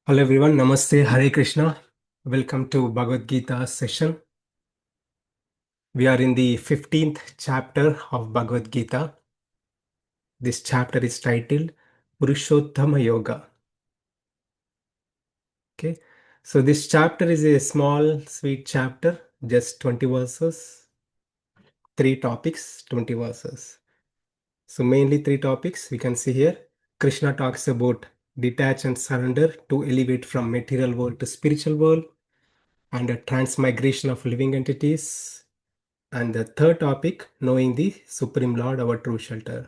Hello everyone, Namaste, Hare Krishna. Welcome to Bhagavad Gita session. We are in the 15th chapter of Bhagavad Gita. This chapter is titled Purushottama Yoga. Okay, so this chapter is a small, sweet chapter, just 20 verses, three topics, 20 verses. So mainly three topics we can see here. Krishna talks about detach and surrender to elevate from material world to spiritual world and a transmigration of living entities. And the third topic, knowing the Supreme Lord, our true shelter.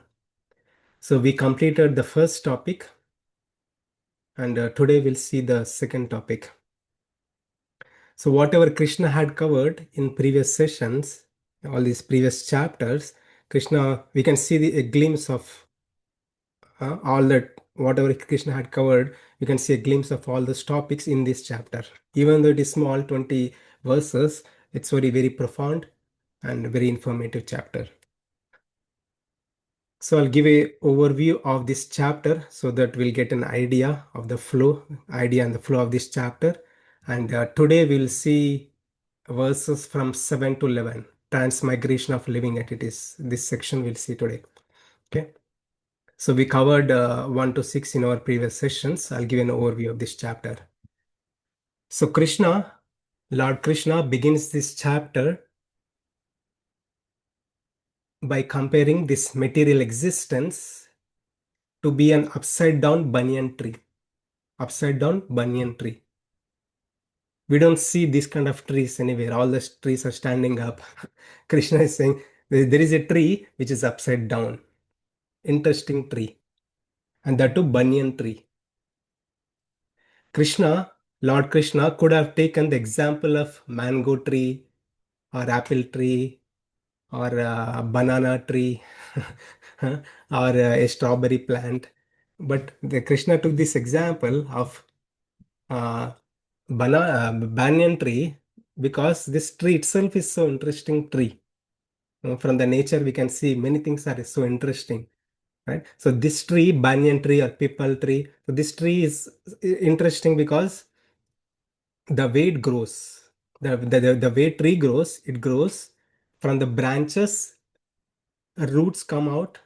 So we completed the first topic, and today we'll see the second topic. So whatever Krishna had covered in previous sessions, all these previous chapters, Krishna, we can see a glimpse of all that, whatever Krishna had covered, you can see a glimpse of all those topics in this chapter. Even though it is small, 20 verses, it's very, very profound and very informative chapter. So I'll give a overview of this chapter so that we'll get an idea of the flow, idea and the flow of this chapter. And today we'll see verses from 7 to 11, transmigration of living entities. This section we'll see today. Okay. So we covered 1 to 6 in our previous sessions. I'll give an overview of this chapter. So Krishna, Lord Krishna begins this chapter by comparing this material existence to be an upside down banyan tree. Upside down banyan tree. We don't see this kind of trees anywhere. All the trees are standing up. Krishna is saying there is a tree which is upside down. Interesting tree. And that too banyan tree. Krishna, Lord Krishna could have taken the example of mango tree or apple tree or a banana tree or a strawberry plant. But the Krishna took this example of uh, banyan tree because this tree itself is so interesting tree. From the nature we can see many things are so interesting, right? So this tree, banyan tree or peepal tree, so this tree is interesting because the way it grows, the way tree grows, it grows from the branches, roots come out,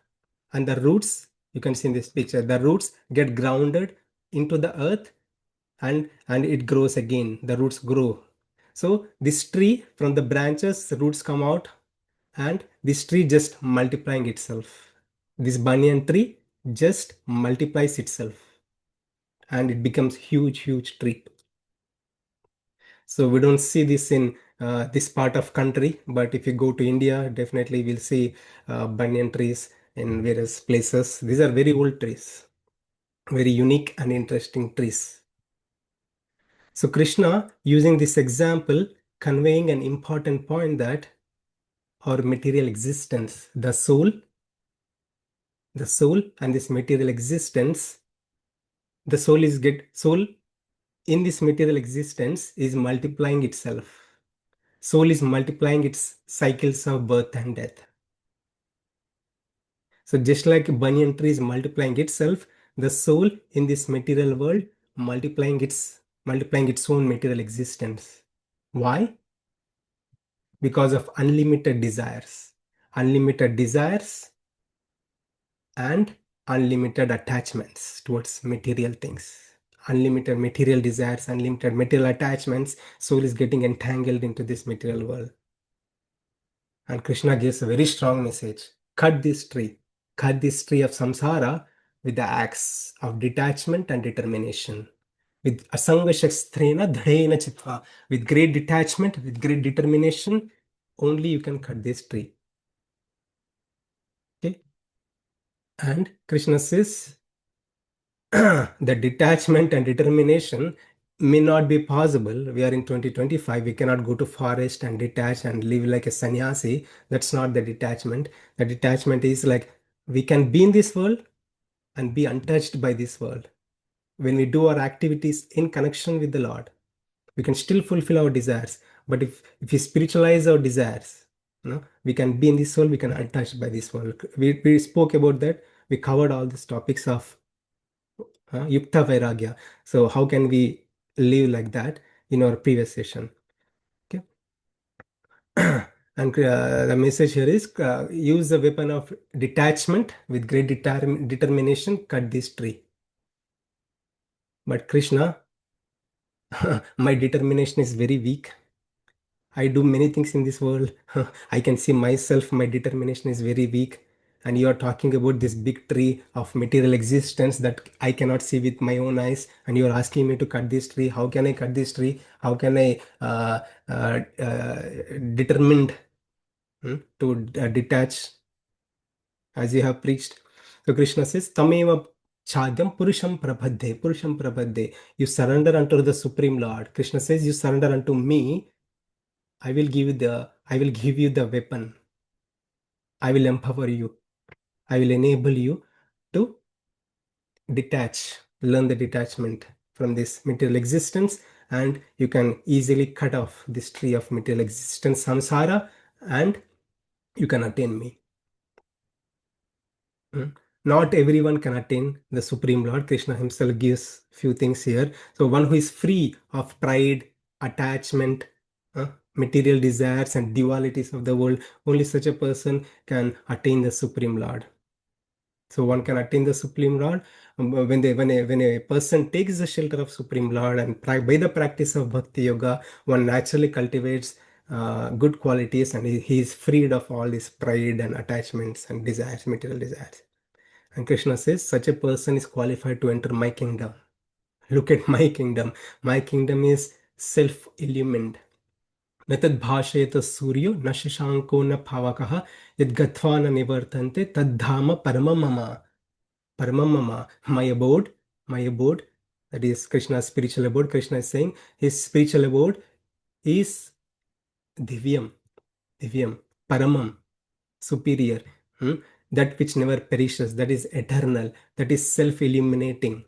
and the roots, you can see in this picture, the roots get grounded into the earth and it grows again. The roots grow. So this tree, from the branches, the roots come out, and this tree just multiplying itself. This banyan tree just multiplies itself, and it becomes huge tree. So we don't see this in this part of country, but if you go to India, definitely we'll see banyan trees in various places. These are very old trees, very unique and interesting trees. So Krishna, using this example, conveying an important point that our material existence, the soul and this material existence, the soul in this material existence is multiplying itself. Soul is multiplying its cycles of birth and death. So just like a banyan tree is multiplying itself, the soul in this material world multiplying its own material existence. Why? Because of unlimited desires. Unlimited desires and unlimited attachments towards material things. Unlimited material desires, unlimited material attachments, soul is getting entangled into this material world. And Krishna gives a very strong message. Cut this tree. Cut this tree of samsara with the axe of detachment and determination. With asanga shakstrena dharena chitva. With great detachment, with great determination, only you can cut this tree. Okay? And Krishna says, the detachment and determination may not be possible. We are in 2025. We cannot go to forest and detach and live like a sannyasi. That's not the detachment. The detachment is like we can be in this world and be untouched by this world. When we do our activities in connection with the Lord, we can still fulfill our desires. But if we spiritualize our desires, we can be in this world, we can untouched by this world. We spoke about that. We covered all these topics of Yukta Vairagya. So how can we live like that in our previous session? Okay. And the message here is use the weapon of detachment with great determination, cut this tree. But Krishna, my determination is very weak. I do many things in this world. I can see myself, my determination is very weak. And you are talking about this big tree of material existence that I cannot see with my own eyes. And you are asking me to cut this tree. How can I cut this tree? How can I determined to detach as you have preached? So Krishna says, Tameva Chadyam Purusham Prabhadde, Purusham Prabhadde. You surrender unto the Supreme Lord. Krishna says, you surrender unto me. I will give you the weapon. I will empower you. I will enable you to detach, learn the detachment from this material existence, and you can easily cut off this tree of material existence, samsara, and you can attain me. Not everyone can attain the Supreme Lord. Krishna himself gives few things here. So one who is free of pride, attachment, uh, material desires and dualities of the world, only such a person can attain the Supreme Lord. So one can attain the Supreme Lord when a person takes the shelter of Supreme Lord and by the practice of Bhakti Yoga, one naturally cultivates good qualities and he is freed of all this pride and attachments and desires, material desires. And Krishna says, such a person is qualified to enter my kingdom. Look at my kingdom. My kingdom is self-illumined. न तद् भाषेत सूर्यो न शशांको न पावकः यद् गत्वा न निवर्तन्ते तद्धाम परमं मम. Paramam mama, my abode, that is Krishna's spiritual abode. Krishna is saying his spiritual abode is divyam, divyam, paramam, superior, that which never perishes, that is eternal, that is self-illuminating.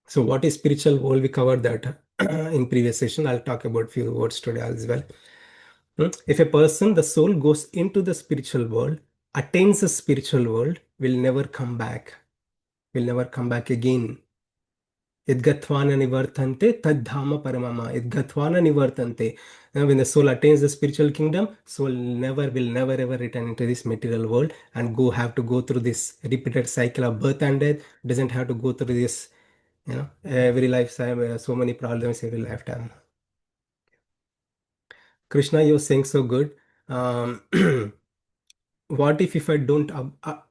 So what is spiritual world? We covered that in previous session. I'll talk about few words today as well. If a person, the soul goes into the spiritual world, attains the spiritual world, will never come back, will never come back again. Yadgatvana nivartante tadhama paramama. Yadgatvana nivartante. Now, when the soul attains the spiritual kingdom, soul will never ever return into this material world and have to go through this repeated cycle of birth and death. Doesn't have to go through this, every lifetime, so many problems every lifetime. Krishna, you're saying so good. What if I don't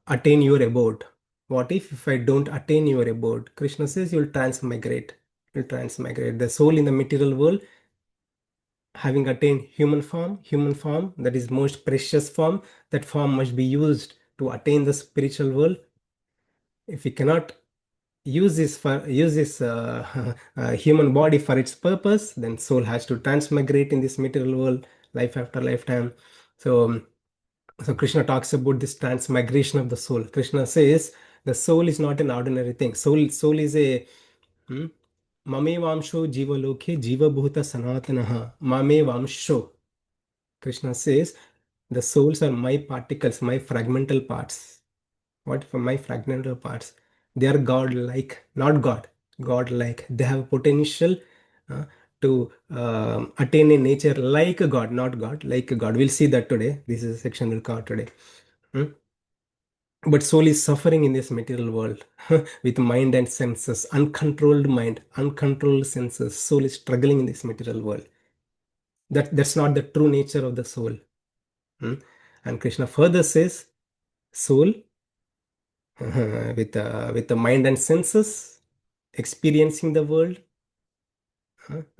attain your abode? What if I don't attain your abode? Krishna says you'll transmigrate. You'll transmigrate. The soul in the material world, having attained human form, that is most precious form, that form must be used to attain the spiritual world. If we cannot use this human body for its purpose, then soul has to transmigrate in this material world, life after lifetime. So Krishna talks about this transmigration of the soul. Krishna says the soul is not an ordinary thing. Soul is a mame vamsho jiva lokhe jiva bhuta sanatanaha mame vamsho. Krishna says the souls are my particles, my fragmental parts. What for my fragmental parts? They are God-like, not God. God-like. They have potential uh, to attain a nature like a God, not God, like a God. We'll see that today. This is a section we'll cover today. Hmm? But soul is suffering in this material world with mind and senses, uncontrolled mind, uncontrolled senses. Soul is struggling in this material world. That's not the true nature of the soul. Hmm? And Krishna further says, soul with the mind and senses, experiencing the world,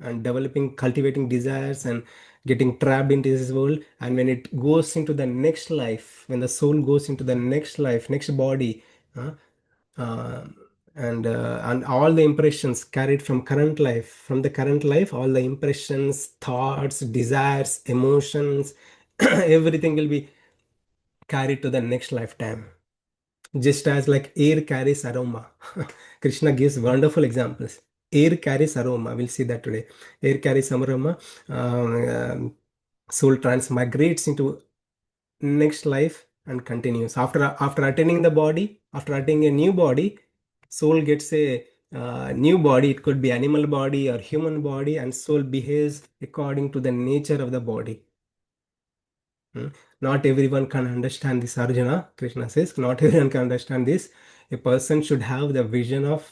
and developing, cultivating desires and getting trapped into this world. And when it goes into the next life, when the soul goes into the next life, next body, uh, uh, and all the impressions carried from the current life, all the impressions, thoughts, desires, emotions, everything will be carried to the next lifetime. Just as like air carries aroma. Krishna gives wonderful examples. Air carries aroma. We'll see that today. Air carries aroma. Soul transmigrates into next life and continues. After attaining the body, after attaining a new body, soul gets a new body. It could be animal body or human body, and soul behaves according to the nature of the body. Hmm. Not everyone can understand this, Arjuna. Krishna says, not everyone can understand this. A person should have the vision of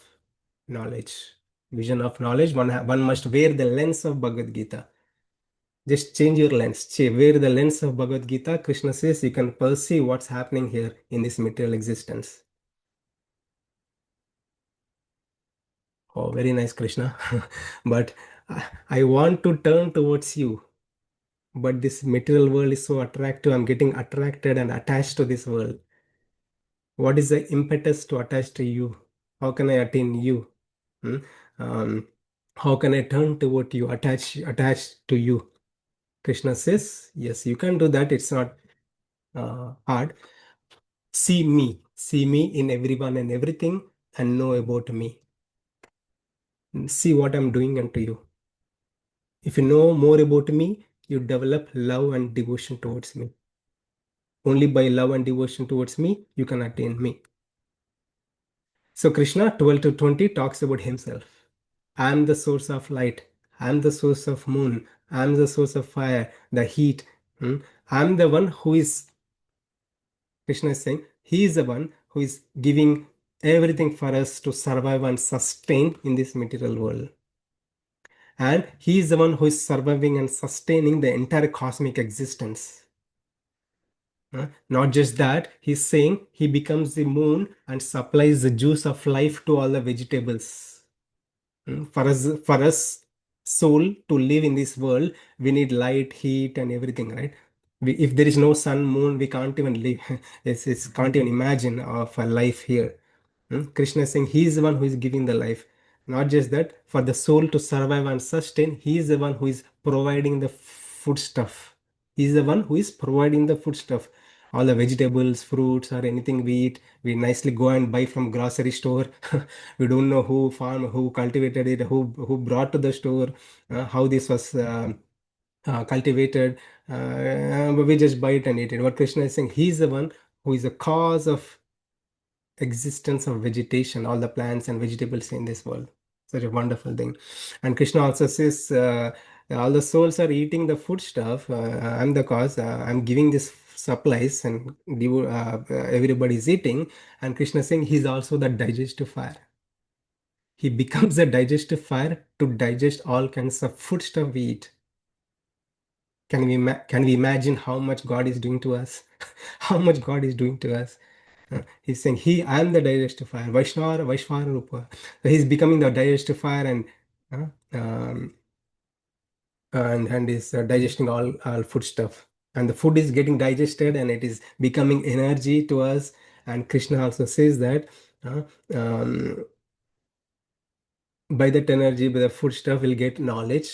knowledge. Vision of knowledge. One must wear the lens of Bhagavad Gita. Just change your lens. Wear the lens of Bhagavad Gita. Krishna says you can perceive what's happening here in this material existence. Oh, very nice, Krishna. But I want to turn towards you. But this material world is so attractive. I'm getting attracted and attached to this world. What is the impetus to attach to you? How can I attain you? Hmm? Um, how can I turn toward you, attach to you? Krishna says, yes, you can do that. It's not hard. See me in everyone and everything, and know about me. See what I'm doing unto you. If you know more about me, you develop love and devotion towards me. Only by love and devotion towards me, you can attain me. So Krishna 12 to 20 talks about himself. I am the source of light. I am the source of moon. I am the source of fire, the heat. I am the one who is, Krishna is saying, he is the one who is giving everything for us to survive and sustain in this material world. And he is the one who is surviving and sustaining the entire cosmic existence. Not just that, he's saying he becomes the moon and supplies the juice of life to all the vegetables. For us, soul to live in this world, we need light, heat, and everything, right? If there is no sun, moon, we can't even live. Can't even imagine of a life here. Krishna is saying he is the one who is giving the life. Not just that, for the soul to survive and sustain, he is the one who is providing the food stuff. He is the one who is providing the food stuff. All the vegetables, fruits, or anything we eat, we nicely go and buy from grocery store. We don't know who farm, who cultivated it, who brought to the store, how this was cultivated. But we just buy it and eat it. What Krishna is saying, he is the one who is the cause of existence of vegetation, all the plants and vegetables in this world. Such a wonderful thing. And Krishna also says, all the souls are eating the food stuff. I'm the cause. I'm giving this supplies, and everybody is eating. And Krishna is saying he's also the digestive fire. He becomes a digestive fire to digest all kinds of food stuff we eat. Can we imagine how much God is doing to us? How much God is doing to us? He's saying, I am the digestive fire, Vaishvara Rupa. So he's becoming the digestive fire, uh, um, and is digesting all food stuff. And the food is getting digested and it is becoming energy to us. And Krishna also says that uh, um, by that energy, by the food stuff, we'll get knowledge,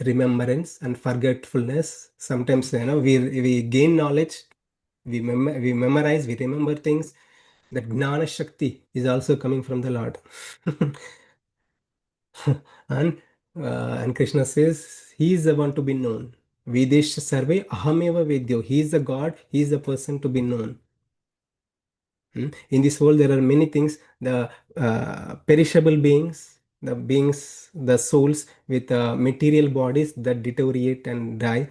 remembrance, and forgetfulness. Sometimes, we gain knowledge, we memorize, we remember things. That Gnana Shakti is also coming from the Lord. and and Krishna says he is the one to be known. Vedesh Sarve Ahameva Vedyo. He is the God, he is the person to be known. In this world, there are many things. The perishable beings, the souls with material bodies that deteriorate and die,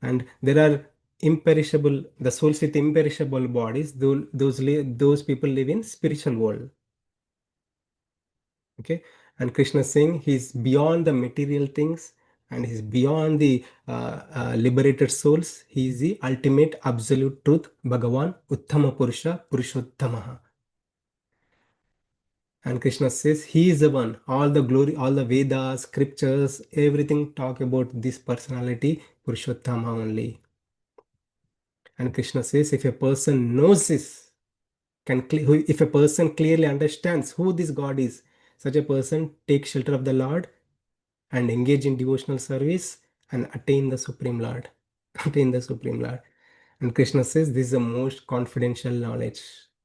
and there are imperishable, the souls with imperishable bodies. Those people live in spiritual world. Okay, and Krishna is saying he's beyond the material things, and he's beyond the liberated souls. He is the ultimate absolute truth, Bhagavan Uttama Purusha Purushottamaha. And Krishna says he is the one. All the glory, all the Vedas, scriptures, everything talk about this personality, Purushottama only. And Krishna says if a person knows this, if a person clearly understands who this God is, such a person takes shelter of the Lord and engage in devotional service and attain the Supreme Lord. Attain the Supreme Lord. And Krishna says this is the most confidential knowledge.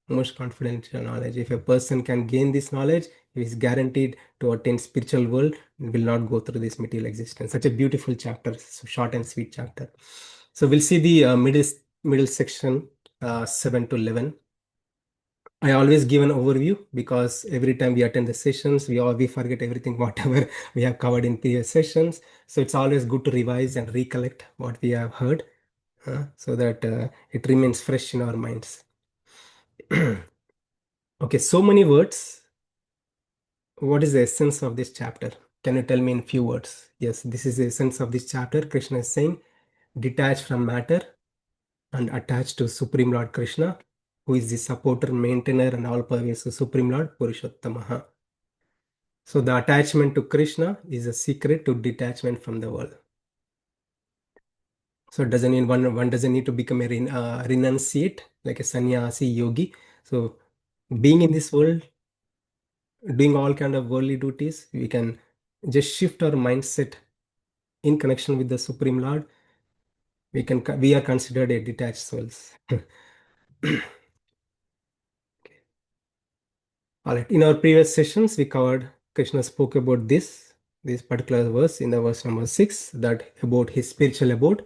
Most confidential knowledge. If a person can gain this knowledge, he is guaranteed to attain spiritual world and will not go through this material existence. Such a beautiful chapter, so short and sweet chapter. So we'll see the middle section, 7 to 11. I always give an overview because every time we attend the sessions, we forget everything whatever we have covered in previous sessions. So it's always good to revise and recollect what we have heard, so that it remains fresh in our minds. Okay, so many words. What is the essence of this chapter? Can you tell me in few words? Yes, this is the essence of this chapter. Krishna is saying, detach from matter and attach to Supreme Lord Krishna, who is the supporter, maintainer, and all pervasive Supreme Lord Purushottamaha. So the attachment to Krishna is a secret to detachment from the world. So it doesn't mean one doesn't need to become a renunciate like a sannyasi yogi. So being in this world, doing all kind of worldly duties, we can just shift our mindset in connection with the Supreme Lord. We are considered a detached souls. All right. In our previous sessions, we covered Krishna spoke about this particular verse in the verse number 6, that about his spiritual abode.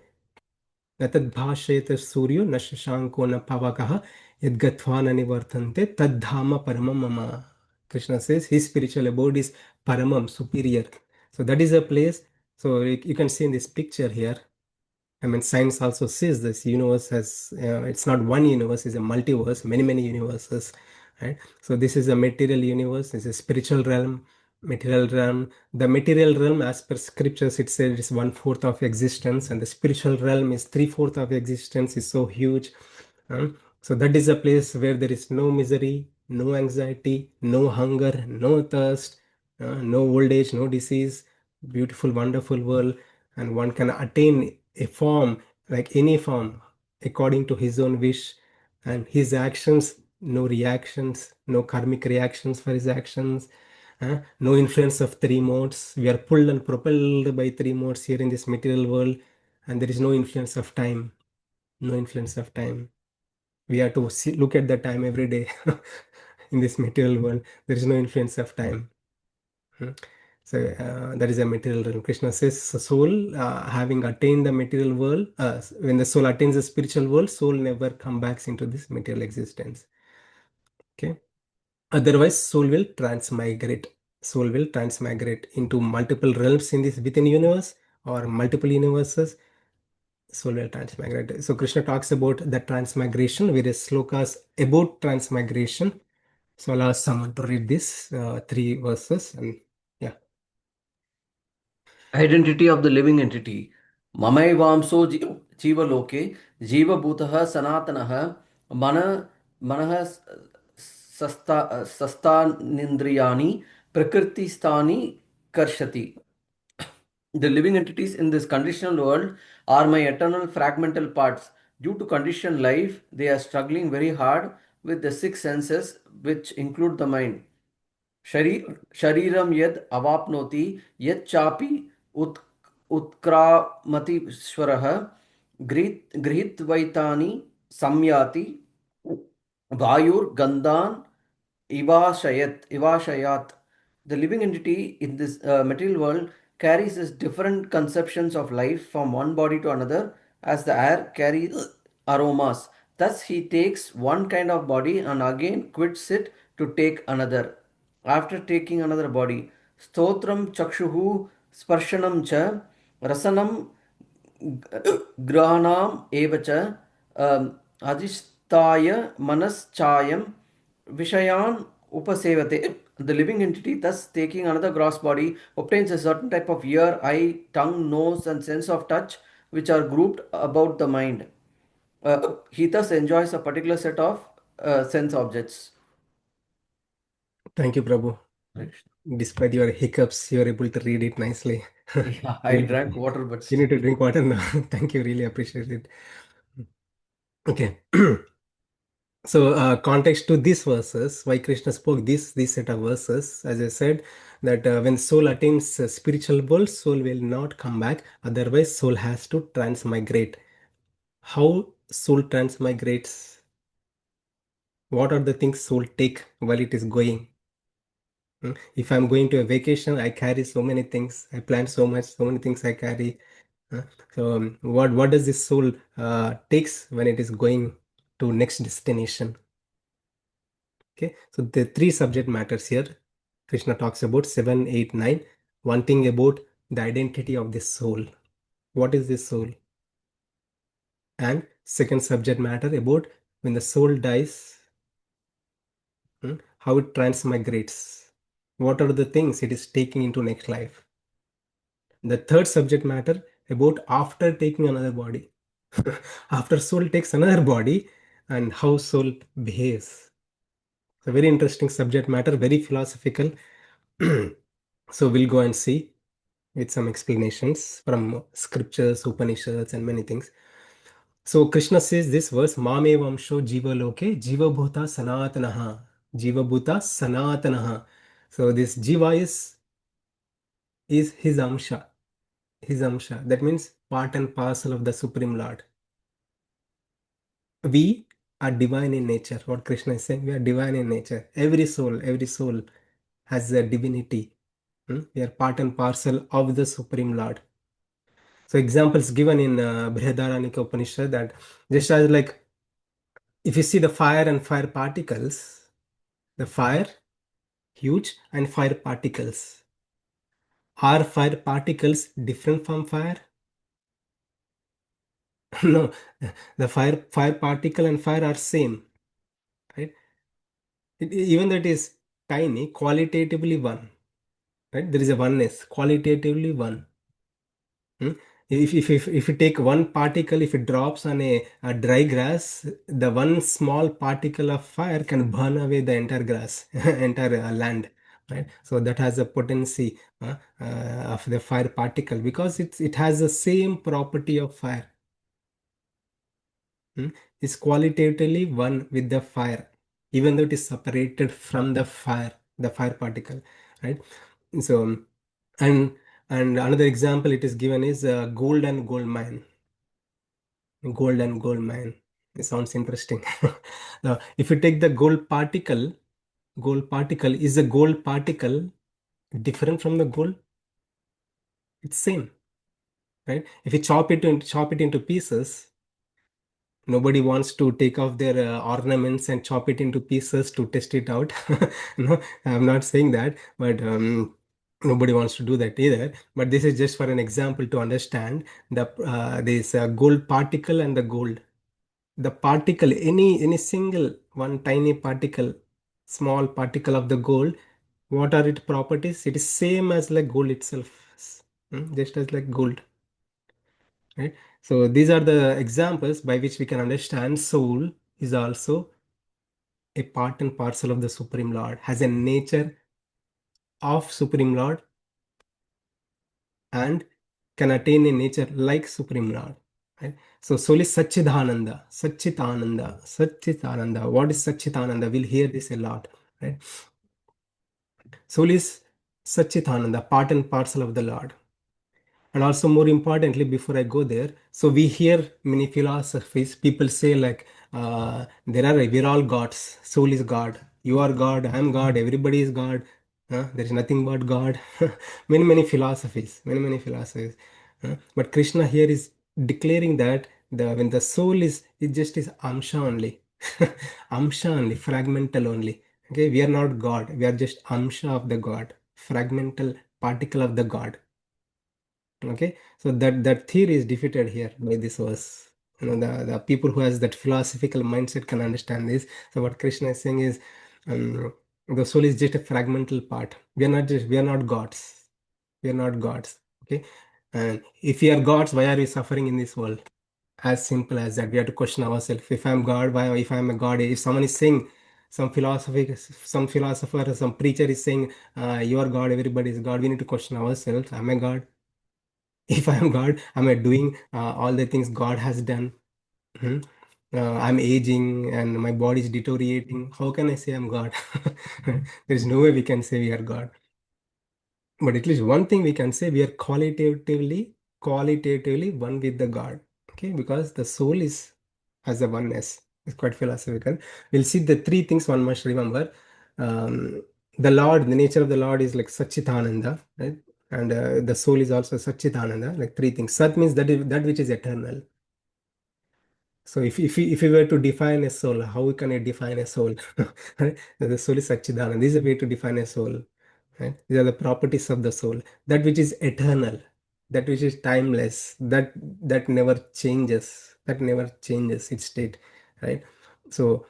Natad bhashayata suryo na shashanko na pavakaha yadgatva na nivartante tadhama paramam mama. Krishna says his spiritual abode is paramam, superior. So that is a place. So you can see in this picture here. I mean, science also says this universe has, it's not one universe, it's a multiverse, many universes, right? So this is a material universe, it's a spiritual realm, material realm. The material realm, as per scriptures, it says it's 1/4 of existence, and the spiritual realm is 3/4 of existence, is so huge. So that is a place where there is no misery, no anxiety, no hunger, no thirst, no old age, no disease. Beautiful, wonderful world, and one can attain a form, like any form, according to his own wish, and his actions, no reactions, no karmic reactions for his actions, no influence of three modes. We are pulled and propelled by three modes here in this material world, and there is no influence of time. No influence of time. We have to look at the time every day in this material world. There is no influence of time. Hmm. So that is a material realm. Krishna says the soul, having attained the material world, when the soul attains the spiritual world, soul never come back into this material existence. Okay. Otherwise, soul will transmigrate. Soul will transmigrate into multiple realms in this within universe or multiple universes. Soul will transmigrate. So Krishna talks about the transmigration, various slokas about transmigration. So I'll ask someone to read this three verses, and yeah. Identity of the living entity. Mamaivamso jiva loke, jiva bhutah sanatanaha, manah sastanindriyani, prakriti stani karshati. The living entities in this conditional world are my eternal fragmental parts. Due to conditioned life, they are struggling very hard with the six senses, which include the mind. शरीरम यद अवाप्नोति यद चापि उत्क्रामतीश्वरः गृहीत्वैतानि संयाति वायुर्गन्धान् ivashayat. The living entity in this material world carries his different conceptions of life from one body to another as the air carries aromas. Thus he takes one kind of body and again quits it to take another. After taking another body, stotram chakshuhu sparshanam cha rasanam grahanam evacha adhisthaya manaschayam Vishayan upasevate. The living entity, thus taking another gross body, obtains a certain type of ear, eye, tongue, nose, and sense of touch, which are grouped about the mind. He thus enjoys a particular set of sense objects. Thank you, Prabhu. Despite your hiccups, you are able to read it nicely. Yeah, You I need to, drank water, but you still. need to drink water now. Thank you, really appreciate it. Okay. So, context to these verses, why Krishna spoke this set of verses, as I said, that when soul attains spiritual world, soul will not come back. Otherwise, soul has to transmigrate. How soul transmigrates? What are the things soul take while it is going? If I'm going to a vacation, I carry so many things. I plan so much, so many things I carry. Uh, so, what does this soul takes when it is going to next destination? Okay, so the three subject matters here. Krishna talks about 7, 8, 9. One thing about the identity of the soul. What is the soul? And second subject matter about when the soul dies, how it transmigrates. What are the things it is taking into next life? The third subject matter about after taking another body. After soul takes another body and how soul behaves. It's a very interesting subject matter, very philosophical. So we'll go and see with some explanations from scriptures, Upanishads, and many things. So Krishna says this verse, Mame Vamsho Jiva Loke, Jiva Bhuta Sanatanaha. Jiva Bhuta Sanatanaha. So this Jiva is his Amsha. His Amsha. That means part and parcel of the Supreme Lord. We are divine in nature. What Krishna is saying, we are divine in nature. Every soul has a divinity. We are part and parcel of the Supreme Lord. So examples given in Brihadaranyaka Upanishad that just as like if you see the fire and fire particles, the fire huge and fire particles. Are fire particles different from fire? No, the fire particle and fire are same, right? Even that is tiny, qualitatively one, right? There is a oneness, qualitatively one. Hmm? If you take one particle, if it drops on a dry grass, the one small particle of fire can burn away the entire grass, entire land, right? So that has a potency of the fire particle because it has the same property of fire. Hmm? Is qualitatively one with the fire, even though it is separated from the fire particle, right? So, and another example it is given is gold and gold mine. Gold and gold mine. It sounds interesting. Now, if you take the gold particle, is the gold particle different from the gold? It's same, right? If you chop it into pieces, nobody wants to take off their ornaments and chop it into pieces to test it out. No, I'm not saying that, but nobody wants to do that either. But this is just for an example to understand the this gold particle and the gold. The particle, any single one tiny particle, small particle of the gold, what are its properties? It is same as like gold itself, just as like gold, right? So these are the examples by which we can understand soul is also a part and parcel of the Supreme Lord, has a nature of Supreme Lord, and can attain a nature like Supreme Lord. Right? So soul is Satchidananda, Satchitananda, Satchitananda. What is Satchitananda? We'll hear this a lot. Right? Soul is Satchitananda, part and parcel of the Lord. And also, more importantly, before I go there, so we hear many philosophies. People say like, we're all gods. Soul is God. You are God. I am God. Everybody is God. There is nothing but God. Many philosophies. Many philosophies. But Krishna here is declaring that when the soul is, it just is amsha only, amsha only, fragmental only. Okay, we are not God. We are just amsha of the God, fragmental particle of the God. Okay, so that theory is defeated here by this verse. The people who has that philosophical mindset can understand this. So what Krishna is saying is, the soul is just a fragmental part. We are not gods. We are not gods. Okay, and if we are gods, why are we suffering in this world? As simple as that. We have to question ourselves. If I'm God, why? If I'm a God, if someone is saying, some philosopher, some preacher is saying, you are God, everybody is God. We need to question ourselves. Am I God? If I am God, am I doing all the things God has done? Hmm? I'm aging and my body is deteriorating. How can I say I'm God? There is no way we can say we are God. But at least one thing we can say, we are qualitatively one with the God. Okay, because the soul is as a oneness. It's quite philosophical. We'll see the three things one must remember. The Lord, the nature of the Lord is like Satchitananda, right? And the soul is also Satchitananda, like three things. Sat means that which is eternal. So if you were to define a soul, how can I define a soul? The soul is Satchidanand. This is a way to define a soul. Right? These are the properties of the soul. That which is eternal, that which is timeless, that never changes, that never changes its state. Right? So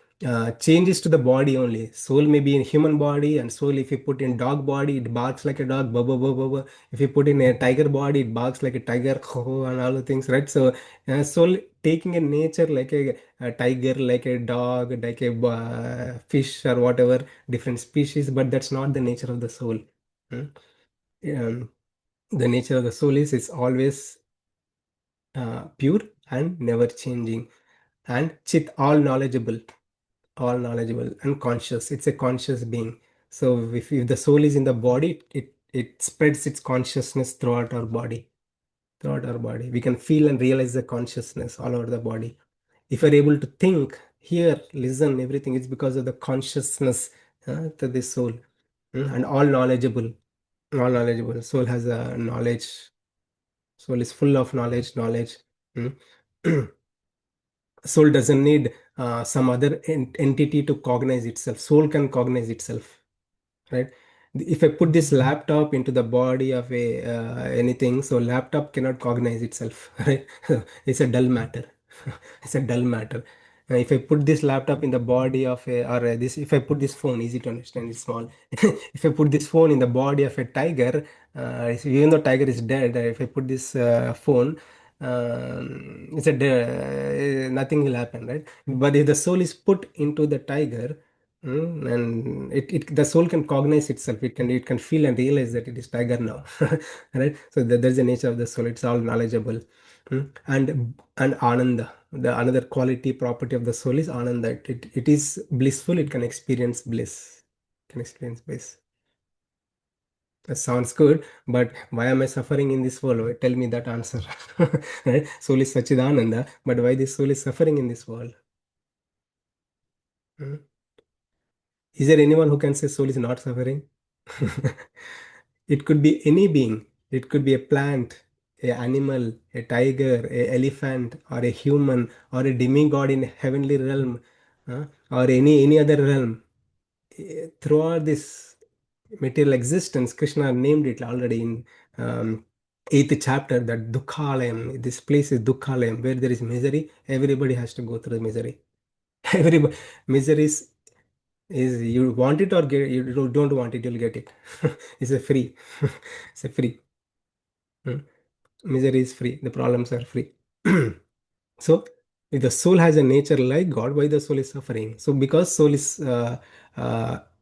changes to the body only. Soul may be in human body, and soul, if you put in dog body, it barks like a dog. Blah, blah, blah, blah, blah. If you put in a tiger body, it barks like a tiger. And all the things. Right? So soul taking a nature like a tiger, like a dog, like a fish or whatever, different species, but that's not the nature of the soul. Hmm? Um, the nature of the soul is always pure and never changing, and chit, all knowledgeable and conscious. It's a conscious being. So if the soul is in the body, it spreads its consciousness throughout our body. Throughout our body, we can feel and realize the consciousness all over the body. If you're able to think, hear, listen, everything, it's because of the consciousness to the soul. And all knowledgeable. Soul has a knowledge. Soul is full of knowledge. Mm. Soul doesn't need some other entity to cognize itself. Soul can cognize itself, right? If I put this laptop into the body of a anything, so laptop cannot cognize itself, right? It's a dull matter. It's a dull matter. If I put this laptop in the body of a, or this, if I put this phone, easy to understand, it's small. If I put this phone in the body of a tiger, even though tiger is dead, if I put this phone, nothing will happen, right? But if the soul is put into the tiger, and the soul can cognize itself. It can feel and realize that it is tiger now, right? So there's the nature of the soul. It's all knowledgeable. And ananda, the another quality property of the soul is ananda. It is blissful. It can experience bliss. Can experience bliss. That sounds good, but why am I suffering in this world? Tell me that answer. Right? Soul is Sachidananda, but why this soul is suffering in this world? Hmm? Is there anyone who can say soul is not suffering? It could be any being. It could be a plant, a animal, a tiger, a elephant, or a human, or a demigod in heavenly realm, or any other realm. Throughout this material existence, Krishna named it already in eighth chapter, that Dukhalayam. This place is Dukhalayam, where there is misery. Everybody has to go through misery. Everybody, misery is you want it or get, you don't want it, you'll get it. It's a free. It's a free. Hmm. Misery is free. The problems are free. So if the soul has a nature like God, why the soul is suffering? So because soul is uh,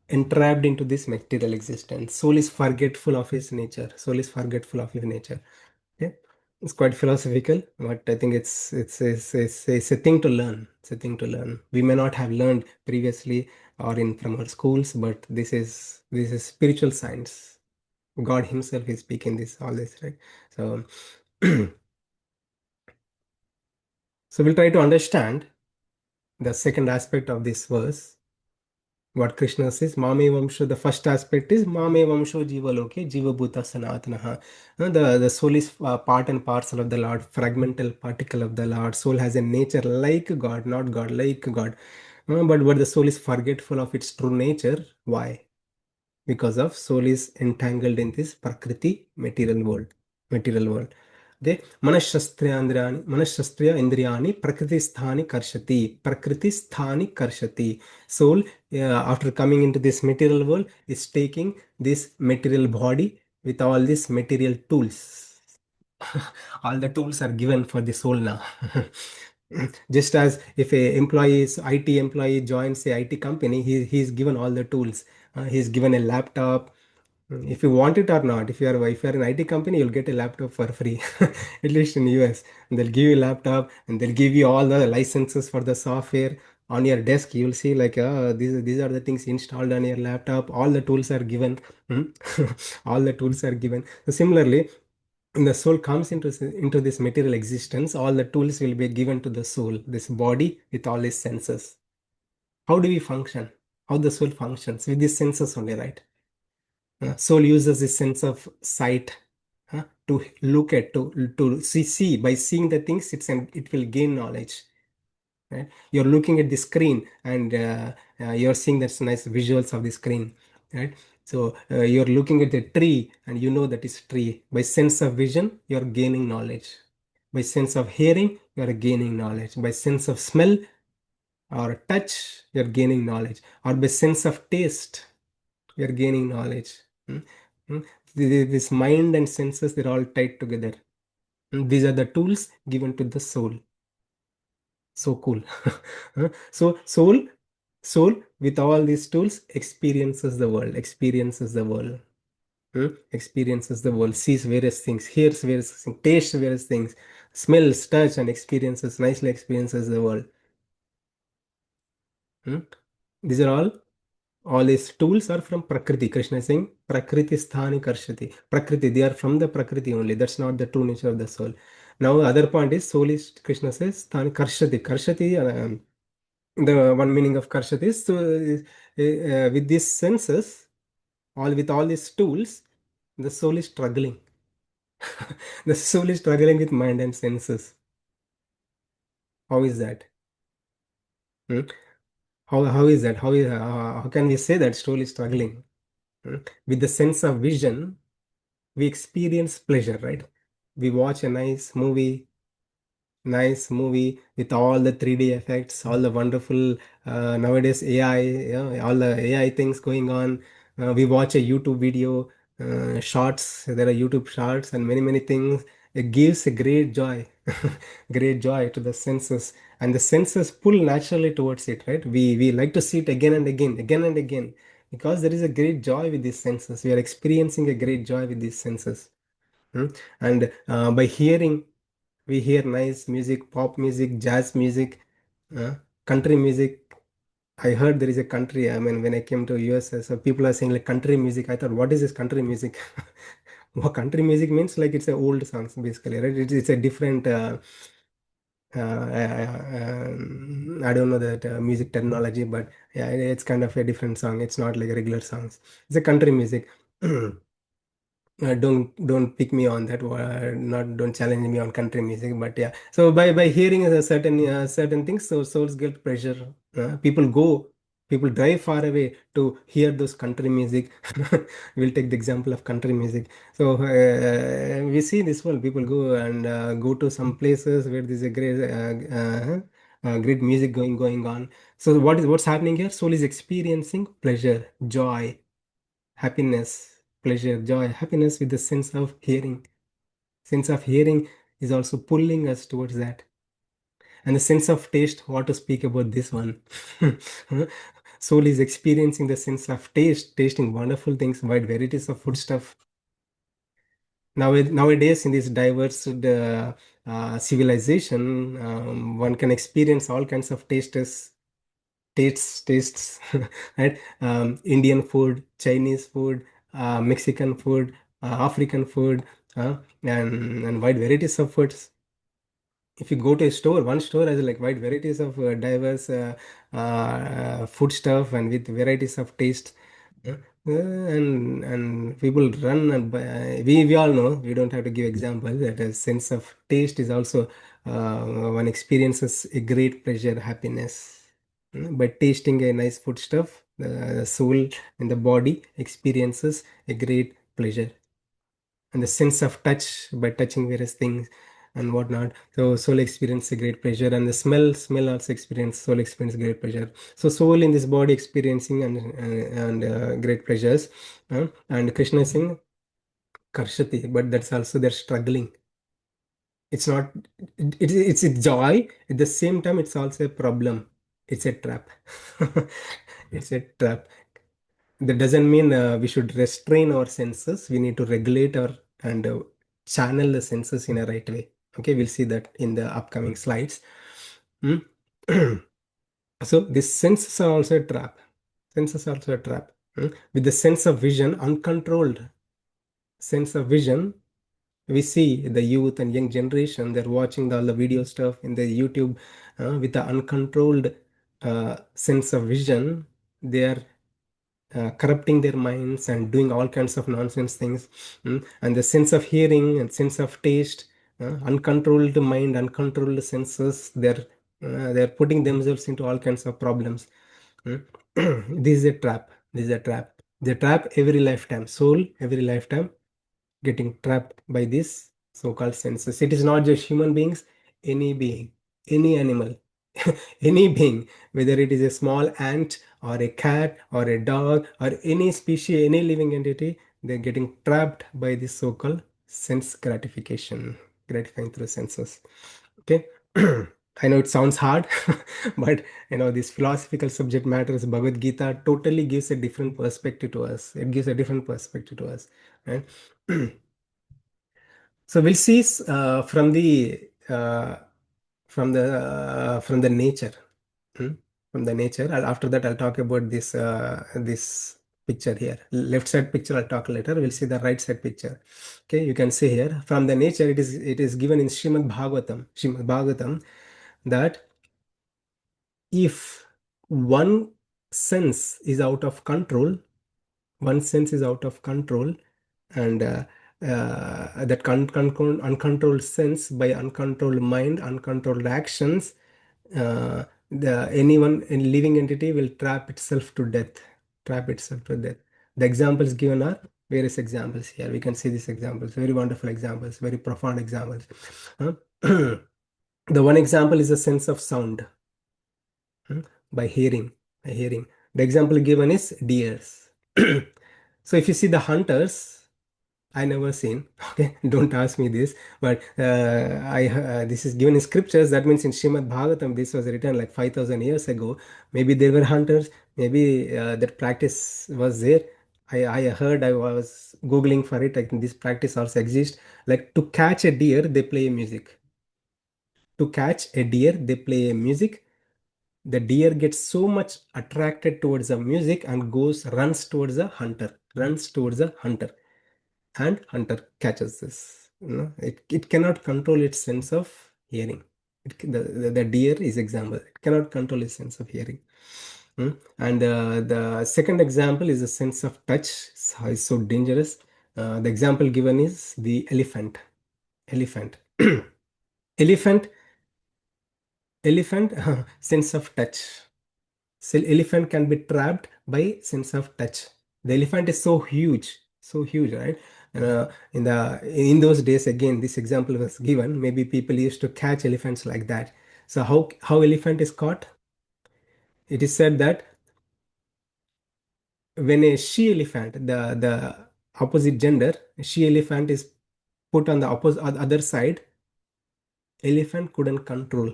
entrapped into this material existence, soul is forgetful of his nature. Soul is forgetful of his nature. Okay? It's quite philosophical, but I think it's a thing to learn. It's a thing to learn. We may not have learned previously or in from our schools, but this is spiritual science. God Himself is speaking this all this, right? So so we'll try to understand the second aspect of this verse. What Krishna says, Mame Vamsho, the first aspect is Mame Vamsho Jiva Loke, Jiva Bhuta Sanatanaha. The soul is part and parcel of the Lord, fragmental particle of the Lord. Soul has a nature like God, not God, like God. But the soul is forgetful of its true nature. Why? Because of soul is entangled in this prakriti material world. They manashastriya indriyani prakriti sthani karshati. Soul, after coming into this material world, is taking this material body with all these material tools. All the tools are given for the soul now. Just as if a IT employee joins a IT company, he's given all the tools. He's given a laptop. If you want it or not, if you're an IT company, you'll get a laptop for free. At least in US, they'll give you a laptop and they'll give you all the licenses for the software on your desk. You'll see like these are the things installed on your laptop. All the tools are given. Hmm? All the tools are given. So similarly, when the soul comes into this material existence, all the tools will be given to the soul, this body with all its senses. How do we function? How the soul functions with these senses only, right? Soul uses this sense of sight to look at, to see. By seeing the things, it will gain knowledge. right? You're looking at the screen, and you're seeing that's nice visuals of the screen, right? So you're looking at the tree, and you know that is tree. By sense of vision, you're gaining knowledge. By sense of hearing, you're gaining knowledge. By sense of smell or touch, you're gaining knowledge. Or by sense of taste, you're gaining knowledge. Hmm? Hmm? This mind and senses, they're all tied together. These are the tools given to the soul. So cool. Huh? So soul with all these tools experiences the world, experiences the world. Experiences the world, sees various things, hears various things, tastes various things, smells, touch, and experiences, nicely experiences the world. Hmm? These are all these tools are from Prakriti. Krishna is saying Prakriti sthani karshati. Prakriti, they are from the Prakriti only. That's not the true nature of the soul. Now, other point is soul is, Krishna says, sthani karshati. Karshati, the one meaning of karshati is so, with these senses, with all these tools, the soul is struggling. The soul is struggling with mind and senses. How is that? Hmm? How is that? How can we say that soul is struggling? Hmm? With the sense of vision, we experience pleasure, right? We watch a nice movie with all the 3D effects, all the wonderful nowadays AI, all the AI things going on. We watch a YouTube video, shorts. There are YouTube shorts and many things. It gives a great joy, great joy to the senses, and the senses pull naturally towards it. Right? We like to see it again and again, because there is a great joy with these senses. We are experiencing a great joy with these senses. And by hearing, we hear nice music, pop music, jazz music, uh, country music. I heard there is a country. I mean, when I came to US, so people are saying like country music. I thought, what is this country music? What country music means? Like it's a old songs basically, right? It's a different. I don't know that music terminology, but yeah, it's kind of a different song. It's not like regular songs. It's a country music. Don't pick me on that. Not don't challenge me on country music. But yeah, so by hearing a certain things, so souls get pressure. People drive far away to hear those country music. We'll take the example of country music. So we see this one. People go and go to some places where there's a great music going on. So what's happening here? Soul is experiencing pleasure, joy, happiness, pleasure, joy, happiness with the sense of hearing. Sense of hearing is also pulling us towards that. And the sense of taste, what to speak about this one? Soul is experiencing the sense of taste, tasting wonderful things, wide varieties of food stuff. Nowadays, in this diverse civilization, one can experience all kinds of tastes, right? Indian food, Chinese food, Mexican food, African food, and wide varieties of foods. If you go to a store, one store has like wide varieties of diverse food stuff and with varieties of taste. And people run and buy. We all know, we don't have to give examples, that a sense of taste is also one experiences a great pleasure, happiness. By tasting a nice food stuff, the soul and the body experiences a great pleasure. And the sense of touch, by touching various things and whatnot, so soul experience a great pleasure. And the smell also experience, soul experience great pleasure. So soul in this body experiencing and great pleasures. And Krishna is saying karshati, but that's also they're struggling. It's not, it's a joy at the same time. It's also a problem. It's a trap. It's a trap. That doesn't mean we should restrain our senses. We need to regulate our and channel the senses in a right way. Okay, we'll see that in the upcoming slides. Hmm? So this senses are also a trap. Senses are also a trap. With the sense of vision, uncontrolled sense of vision, we see the youth and young generation, they're watching all the video stuff in the YouTube with the uncontrolled sense of vision. They are corrupting their minds and doing all kinds of nonsense things. And the sense of hearing and sense of taste, uncontrolled mind, uncontrolled senses, they're They're putting themselves into all kinds of problems. Hmm. This is a trap. This is a trap. They trap every lifetime. Soul, every lifetime, getting trapped by these so-called senses. It is not just human beings, any being, any animal, any being, whether it is a small ant or a cat or a dog or any species, any living entity, they're getting trapped by this so-called sense gratification, gratifying through senses. Okay. I know it sounds hard, but this philosophical subject matters, Bhagavad Gita totally gives a different perspective to us. It gives a different perspective to us, right? So we'll see from the nature. Hmm? From the nature. After that, I'll talk about this picture here. Left side picture I'll talk later. We'll see the right side picture. Okay, you can see here from the nature. It is given in Srimad Bhagavatam that if one sense is out of control, one sense is out of control, and that uncontrolled sense by uncontrolled mind, uncontrolled actions, the anyone in living entity will trap itself to death, trap itself to death. The examples given are various examples here. We can see these examples, very wonderful examples, very profound examples. Huh? The one example is a sense of sound. Hmm, by hearing, by hearing. The example given is deers. So if you see the hunters, I never seen. Okay, don't ask me this, but I this is given in scriptures. That means in Srimad Bhagavatam, this was written like 5,000 years ago. Maybe they were hunters. Maybe that practice was there. I heard. I was googling for it. I think this practice also exists. Like to catch a deer, they play music. To catch a deer, they play music. The deer gets so much attracted towards the music and runs towards the hunter, runs towards the hunter, and hunter catches this. It cannot control its sense of hearing. The deer is example. It cannot control its sense of hearing. And the second example is the sense of touch. It's so dangerous. The example given is the elephant. Elephant. Elephant. Elephant. Sense of touch. So elephant can be trapped by sense of touch. The elephant is so huge, right? In those days, again, this example was given. Maybe people used to catch elephants like that. So how elephant is caught? It is said that when a she elephant, the opposite gender, she elephant is put on the opposite other side, elephant couldn't control.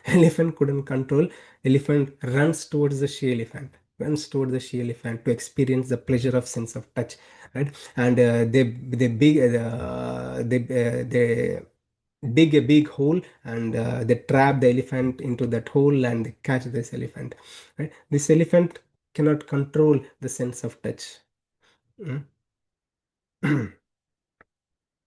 Elephant couldn't control. Elephant runs towards the she elephant, runs towards the she elephant to experience the pleasure of sense of touch, right? And they dig a big hole, and they trap the elephant into that hole and they catch this elephant, right? This elephant cannot control the sense of touch. Mm.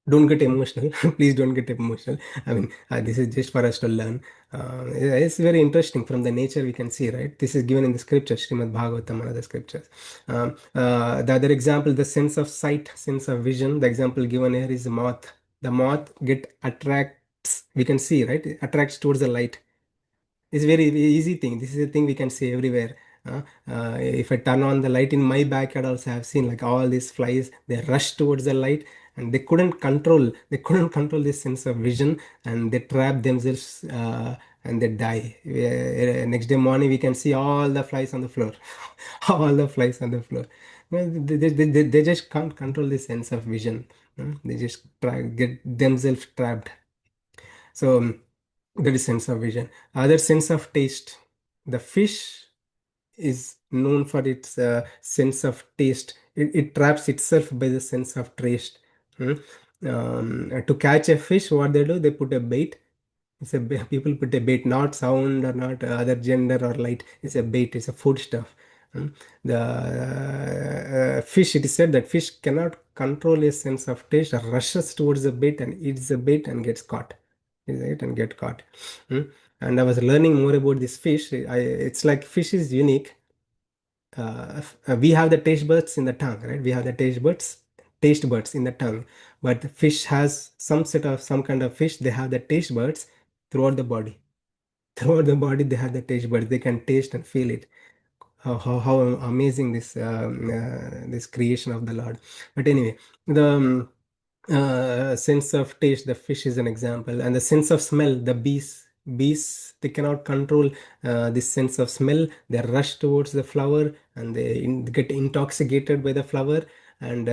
Don't get emotional. Please don't get emotional. I mean, this is just for us to learn. It's very interesting. From the nature we can see, right? This is given in the scriptures, Srimad Bhagavatam and other scriptures. The other example, the sense of sight, sense of vision. The example given here is moth. The moth get attracts, we can see, right? It attracts towards the light. It's very easy thing. This is a thing we can see everywhere. If I turn on the light in my backyard, also I've seen like all these flies. They rush towards the light, and they couldn't control. They couldn't control this sense of vision, and they trap themselves, and they die. Next day morning, we can see all the flies on the floor, all the flies on the floor. Well, they just can't control this sense of vision. They just get themselves trapped. So that is sense of vision. Other sense of taste. The fish is known for its sense of taste. It traps itself by the sense of taste. Hmm. To catch a fish, what they do, they put a bait. People put a bait, not sound or not other gender or light. It's a bait. It's a food stuff. Hmm. The fish. It is said that fish cannot control a sense of taste, rushes towards the bait and eats the bait and gets caught. Right, and get caught. Hmm. And I was learning more about this fish. It's like fish is unique. We have the taste buds in the tongue, right? We have the taste buds in the tongue, but the fish has some kind of fish. They have the taste buds throughout the body, throughout the body they have the taste buds. They can taste and feel it. How amazing this creation of the Lord. But anyway, the sense of taste, the fish is an example, and the sense of smell, the bees they cannot control this sense of smell. They rush towards the flower and get intoxicated by the flower. And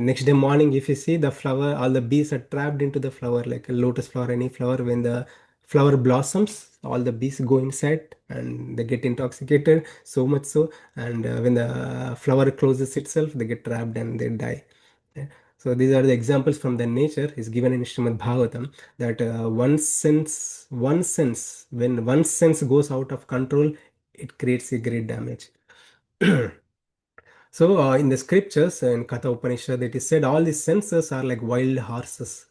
next day morning, if you see the flower, all the bees are trapped into the flower, like a lotus flower, any flower. When the flower blossoms, all the bees go inside and they get intoxicated so much so. And when the flower closes itself, they get trapped and they die. Yeah. So these are the examples from the nature is given in Srimad Bhagavatam, that when one sense goes out of control, it creates a great damage. So in the scriptures in Katha Upanishad, it is said all these senses are like wild horses,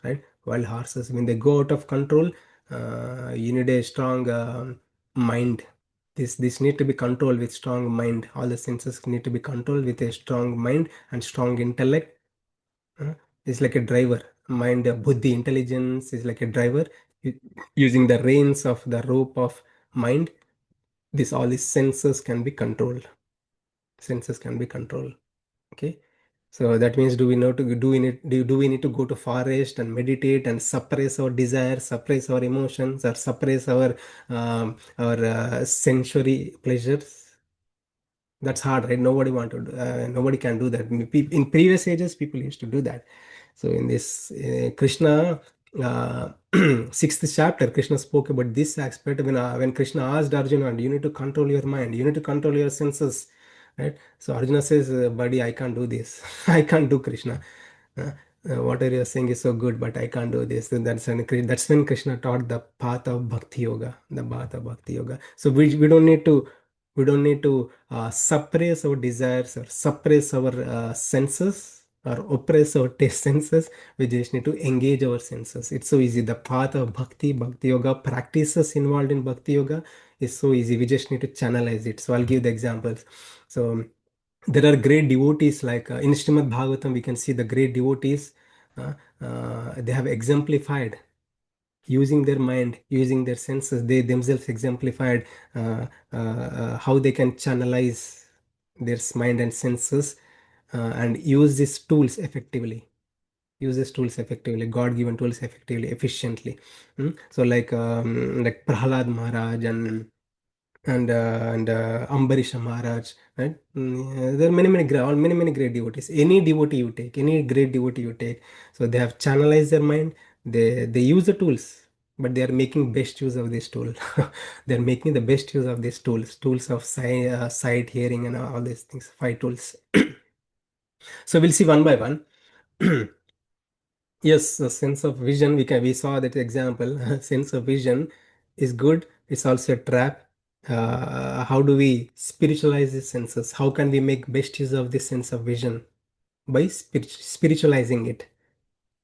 right? Wild horses. When they go out of control, you need a strong mind. This need to be controlled with strong mind. All the senses need to be controlled with a strong mind and strong intellect. uh, It's like a driver. Mind, buddhi, intelligence is like a driver. U- Using the reins of the rope of mind, this all these senses can be controlled. Senses can be controlled. Okay. So that means, do we know to do we need do we need to go to forest and meditate and suppress our desires, suppress our emotions, or suppress our sensory pleasures? That's hard, right? Nobody can do that. In previous ages, people used to do that. So in this Krishna sixth chapter, Krishna spoke about this aspect when Krishna asked Arjuna, "You need to control your mind. You need to control your senses." Right? So Arjuna says, "Buddy, I can't do this. I can't do Krishna. Uh, whatever you're saying is so good, but I can't do this." And that's when Krishna taught the path of bhakti yoga, the path of bhakti yoga. So we don't need to suppress our desires or suppress our senses or oppress our taste senses. We just need to engage our senses. It's so easy. The path of bhakti yoga, practices involved in bhakti yoga is so easy. We just need to channelize it. So I'll give the examples. So there are great devotees like in Srimad Bhagavatam, we can see the great devotees. They have exemplified using their mind, using their senses. They themselves exemplified how they can channelize their mind and senses and use these tools effectively. Use these tools effectively, God-given tools effectively, efficiently. So like Prahlad Maharaj and Ambarisha Maharaj, right? There are many great devotees. Any devotee you take, any great devotee you take, so they have channelized their mind. They use the tools, but they are making best use of this tool. They are making the best use of these tools of sight, hearing, and all these things. Five tools. So we'll see one by one. Yes, a sense of vision. We saw that example. Sense of vision is good. It's also a trap. How do we spiritualize the senses? How can we make best use of this sense of vision? By spiritualizing it.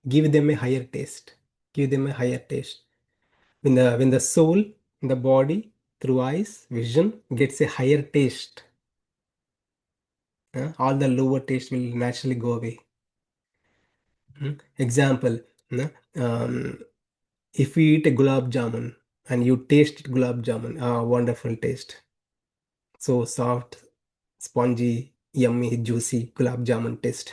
Give them a higher taste. Give them a higher taste. When the soul, in the body, through eyes, vision gets a higher taste, all the lower taste will naturally go away. Example. um, if you eat a gulab jamun and you taste gulab jamun, wonderful taste, so soft, spongy, yummy, juicy gulab jamun taste.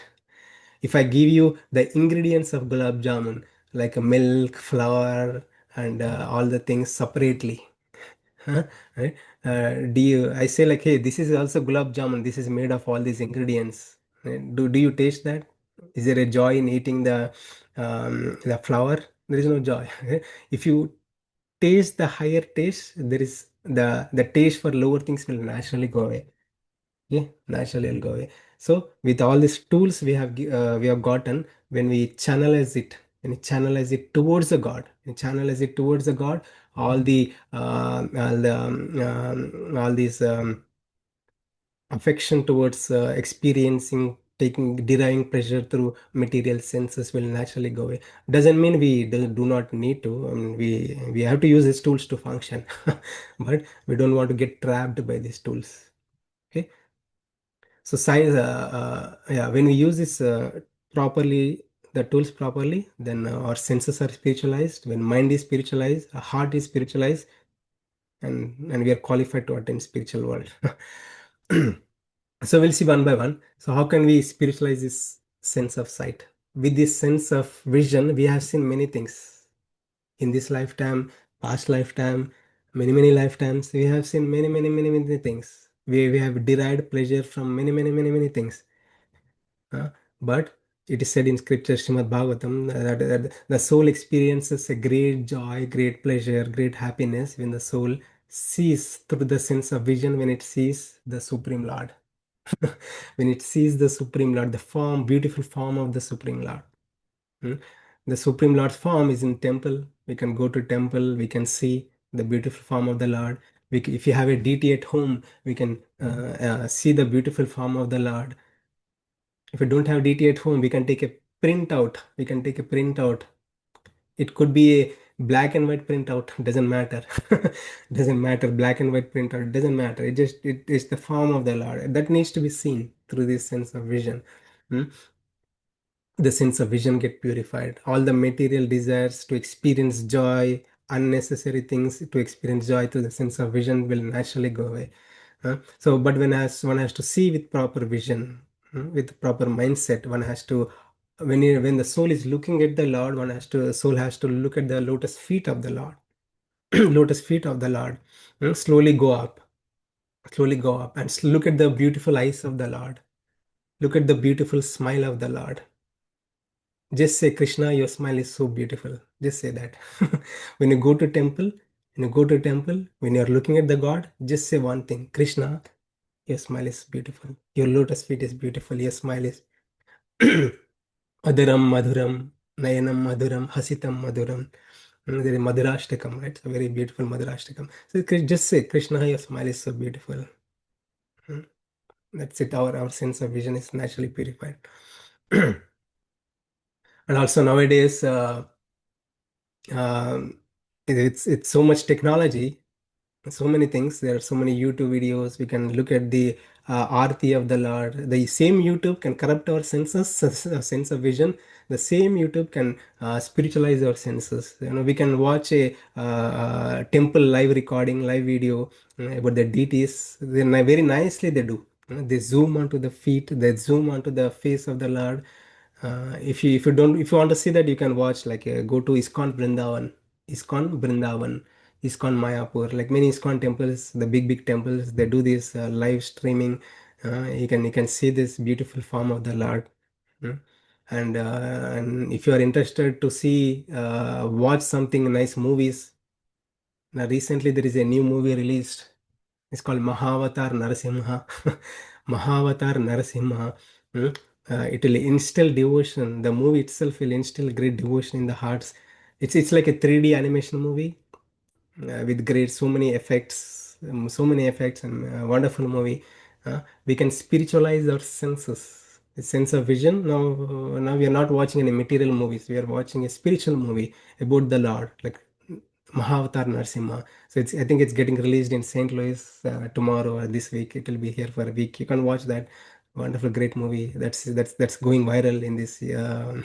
If I give you the ingredients of gulab jamun, like a milk, flour, and all the things separately, huh? Right? I say like, hey, this is also gulab jamun. This is made of all these ingredients. Right? Do you taste that? Is there a joy in eating the flour? There is no joy. If you taste the higher taste, there is the taste for lower things will naturally go away. Yeah, naturally will go away. So with all these tools we have gotten, when we channelize it towards the God, all all these affection towards experiencing, taking, deriving pleasure through material senses will naturally go away. Doesn't mean we do not need to. We have to use these tools to function, but we don't want to get trapped by these tools. Okay. So science, yeah, when we use this properly the tools properly, then our senses are spiritualized. When mind is spiritualized, our heart is spiritualized, and we are qualified to attain spiritual world. So we'll see one by one. So how can we spiritualize this sense of sight? With this sense of vision, we have seen many things in this lifetime, past lifetime, many lifetimes. We have seen many things. We have derived pleasure from many things. Uh, but it is said in scripture, Srimad Bhagavatam, that the soul experiences a great joy, great pleasure, great happiness when the soul sees through the sense of vision, when it sees the Supreme Lord. When it sees the Supreme Lord, the form, beautiful form of the Supreme Lord. Hmm? The Supreme Lord's form is in temple. We can go to temple, we can see the beautiful form of the Lord. If you have a deity at home, we can see the beautiful form of the Lord. If you don't have DT at home, we can take a printout. We can take a printout. It could be a black and white printout. Doesn't matter. Doesn't matter. Black and white printout. Doesn't matter. It is the form of the Lord that needs to be seen through this sense of vision. Hmm? The sense of vision get purified. All the material desires to experience joy, unnecessary things to experience joy through the sense of vision will naturally go away. So, but one has to see with proper vision, with proper mindset, one has to, when the soul is looking at the Lord, soul has to look at the lotus feet of the Lord, lotus feet of the Lord. Slowly go up, slowly go up, and look at the beautiful eyes of the Lord. Look at the beautiful smile of the Lord. Just say, Krishna, your smile is so beautiful. Just say that. When you go to temple, when you're looking at the God, just say one thing, Krishna, your smile is beautiful. Your lotus feet is beautiful. Your smile is Adaram Madhuram, Nayanam Madhuram, Hasitam Madhuram. There is Madhurashtakam, right? It's a very beautiful Madhurashtakam. So just say, Krishna, your smile is so beautiful. Mm. That's it. Our sense of vision is naturally purified. And also nowadays, um, it's so much technology, so many things. There are so many YouTube videos. We can look at the arti of the Lord. The same YouTube can corrupt our senses, sense of vision. The same YouTube can spiritualize our senses. We can watch a temple live recording, live video about the deities. Very nicely they do. They zoom onto the feet. They zoom onto the face of the Lord. If you want to see that, you can watch, like, go to Iskon Brindavan, Iskon Mayapur, like many Iskon temples, the big temples, they do this live streaming. You can see this beautiful form of the Lord. Mm. And if you are interested to see, watch something nice movies. Now recently there is a new movie released. It's called Mahavatar Narasimha. Mahavatar Narasimha. Mm. It will instill devotion. The movie itself will instill great devotion in the hearts. It's like a 3D animation movie with great so many effects, and wonderful movie. We can spiritualize our senses, the sense of vision. Now we are not watching any material movies. We are watching a spiritual movie about the Lord, like Mahavatar Narsimha. So I think it's getting released in St. Louis tomorrow or this week. It will be here for a week. You can watch that wonderful, great movie. That's going viral in this in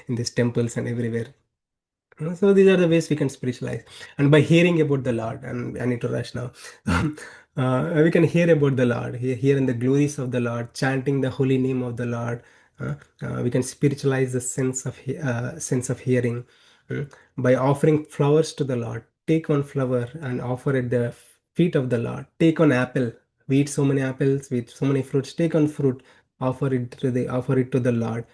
these temples and everywhere. So these are the ways we can spiritualize. And by hearing about the Lord, and I need to rush now. We can hear about the Lord, hear in the glories of the Lord, chanting the holy name of the Lord. We can spiritualize the sense of hearing, by offering flowers to the Lord. Take one flower and offer at the feet of the Lord. Take one apple. We eat so many apples, we eat so many fruits. Take one fruit, offer it to the Lord.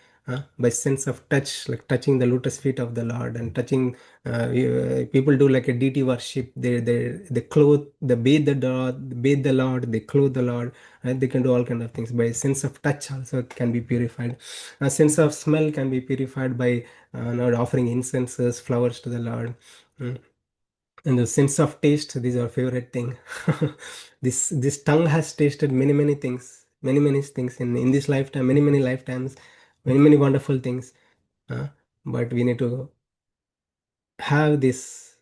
By sense of touch, like touching the lotus feet of the Lord, and touching. People do like a deity worship. They clothe, they bathe the Lord, they clothe the Lord, and they can do all kind of things. By sense of touch also can be purified. A sense of smell can be purified by not offering incenses, flowers to the Lord. Mm. And the sense of taste, these are favorite thing. This tongue has tasted many things, many things in this lifetime, many lifetimes, many wonderful things. uh, but we need to have this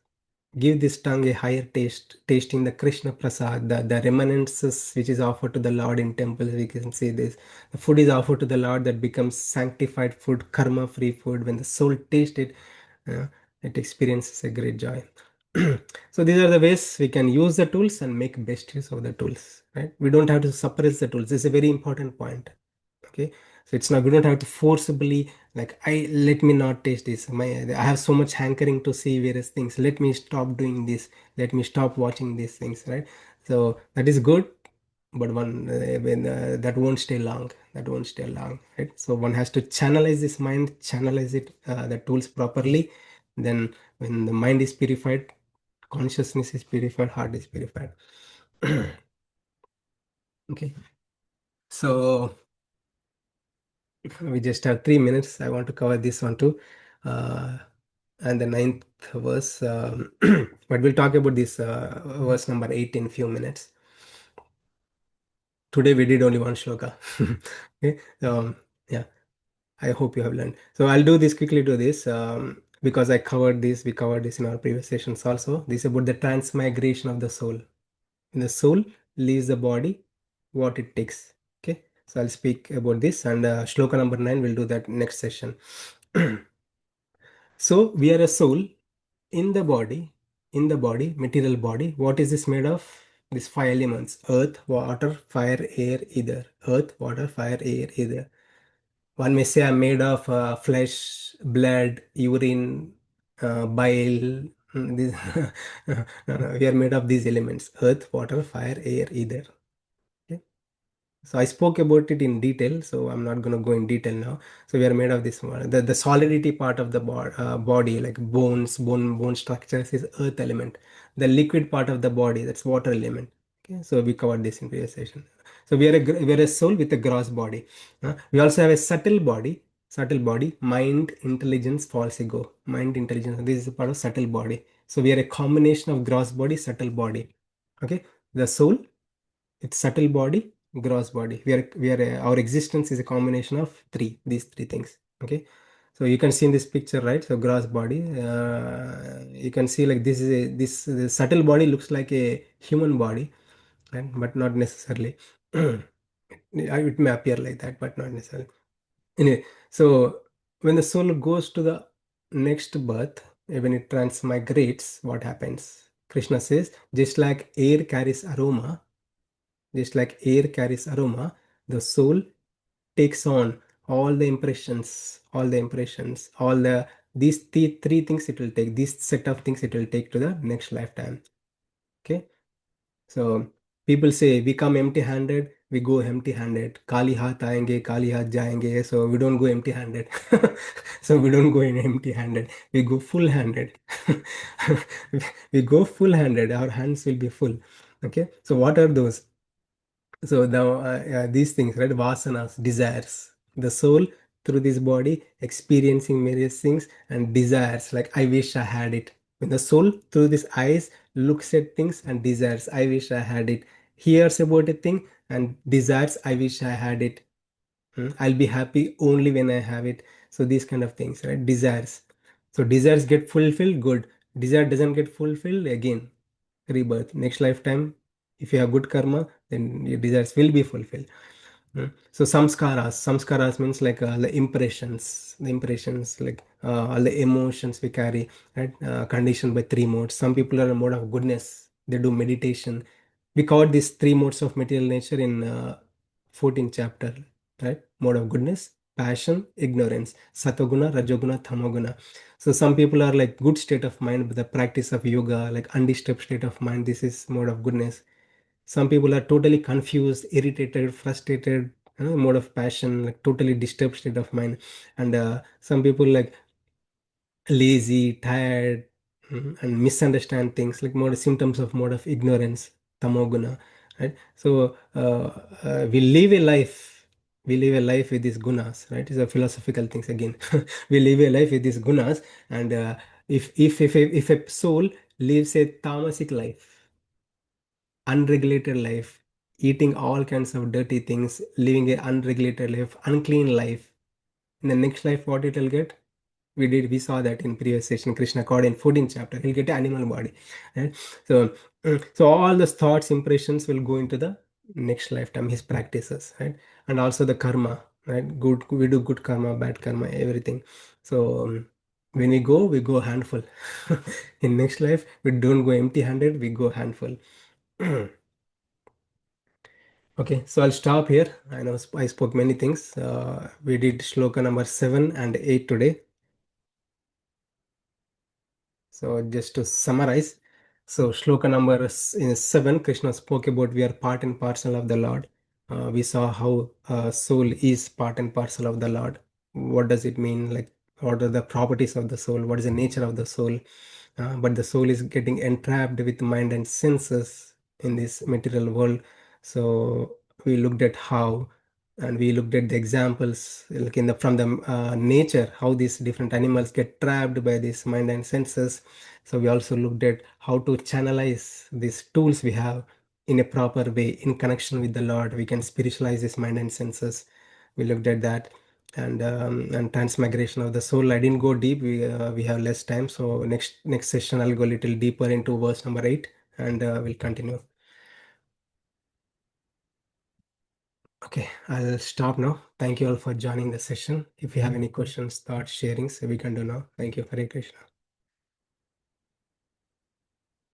give this tongue a higher taste, tasting the Krishna Prasad, the reminiscences which is offered to the Lord in temples. We can see this. The food is offered to the Lord that becomes sanctified food, karma free food. When the soul tastes it, uh, it experiences a great joy. So these are the ways we can use the tools and make best use of the tools. Right? We don't have to suppress the tools. This is a very important point. Okay, so it's not, we don't have to forcibly like, I let me not taste this, I have so much hankering to see various things, let me stop doing this, let me stop watching these things, right? So that is good, but one that won't stay long, that won't stay long, right? So one has to channelize this mind, channelize it, the tools properly. Then when the mind is purified, consciousness is purified, heart is purified. Okay, so we just have 3 minutes. I want to cover this one too. Uh, and the ninth verse, but we'll talk about this verse number 8 in few minutes. Today we did only one shloka. Okay, yeah, I hope you have learned. So I'll do this quickly to this because we covered this in our previous sessions also. This is about the transmigration of the soul. When the soul leaves the body, what it takes. Okay, so I'll speak about this, and shloka number 9 we'll do that next session. So we are a soul in the body, material body. What is this made of? These five elements: earth, water, fire, air, ether. Earth, water, fire, air, ether. One may say I'm made of flesh, blood, urine, bile. This, no, no, we are made of these elements: earth, water, fire, air, ether. Okay? So I spoke about it in detail, so I'm not going to go in detail now. So we are made of this one. The solidity part of the body, like bone structures, is earth element. The liquid part of the body, that's water element. Okay, so we covered this in previous session. So we are a soul with a gross body. We also have a subtle body, mind, intelligence, false ego, mind, intelligence. This is a part of subtle body. So we are a combination of gross body, subtle body. Okay, the soul, it's subtle body, gross body. Our existence is a combination of these three things. Okay, so you can see in this picture, right? So gross body, you can see like this is the subtle body looks like a human body, right? But not necessarily. It may appear like that, but not necessarily. Anyway, so when the soul goes to the next birth, when it transmigrates, what happens? Krishna says, just like air carries aroma, just like air carries aroma, the soul takes on all the impressions, all the these three things it will take, this set of things it will take to the next lifetime. Okay, so people say we come empty-handed, we go empty-handed. Kali hath aayenge, kali hath jayenge. So we don't go empty-handed. So we don't go in empty-handed. We go full-handed. We go full-handed. Our hands will be full. Okay. So what are those? So these things, right? Vasanas, desires. The soul through this body experiencing various things and desires. Like I wish I had it. When the soul through these eyes looks at things and desires, I wish I had it. Hears about a thing and desires, I wish I had it. I'll be happy only when I have it. So these kind of things, right? Desires. So desires get fulfilled, good. Desire doesn't get fulfilled, again rebirth. Next lifetime, if you have good karma, then your desires will be fulfilled. So samskaras means like the impressions, like all the emotions we carry, right? Conditioned by three modes. Some people are in a mode of goodness. They do meditation. We covered these three modes of material nature in 14th chapter, right? Mode of goodness, passion, ignorance, satoguna, rajoguna, tamoguna. So some people are like good state of mind with the practice of yoga, like undisturbed state of mind. This is mode of goodness. Some people are totally confused, irritated, frustrated, mode of passion, like totally disturbed state of mind. And some people like lazy, tired, and misunderstand things, like more symptoms of mode of ignorance, tamoguna, right? So we live a life. We live a life with these gunas, right? It's a philosophical things again. We live a life with these gunas, and if a soul lives a tamasic life, unregulated life, eating all kinds of dirty things, living a unregulated life, unclean life, in the next life, what it will get? We saw that in previous session. Krishna called in 14th chapter. He'll get an animal body. Right? So, so all those thoughts, impressions will go into the next lifetime, his practices, right? And also the karma, right? Good, we do good karma, bad karma, everything. So when we go handful. In next life, we don't go empty-handed, we go handful. Okay, so I'll stop here. I know I spoke many things. We did shloka number 7 and 8 today. So just to summarize, so shloka number 7, Krishna spoke about we are part and parcel of the Lord. We saw how soul is part and parcel of the Lord. What does it mean? Like, what are the properties of the soul? What is the nature of the soul? But the soul is getting entrapped with mind and senses in this material world. So we looked at how, and we looked at the examples like in the from the nature, how these different animals get trapped by this mind and senses. So we also looked at how to channelize these tools we have in a proper way in connection with the Lord. We can spiritualize this mind and senses. We looked at that, and transmigration of the soul. I didn't go deep. We have less time, so next session I'll go a little deeper into verse number 8, and we'll continue. Okay, I'll stop now. Thank you all for joining the session. If you have any questions, thoughts, sharings, we can do now. Thank you. Hare Krishna.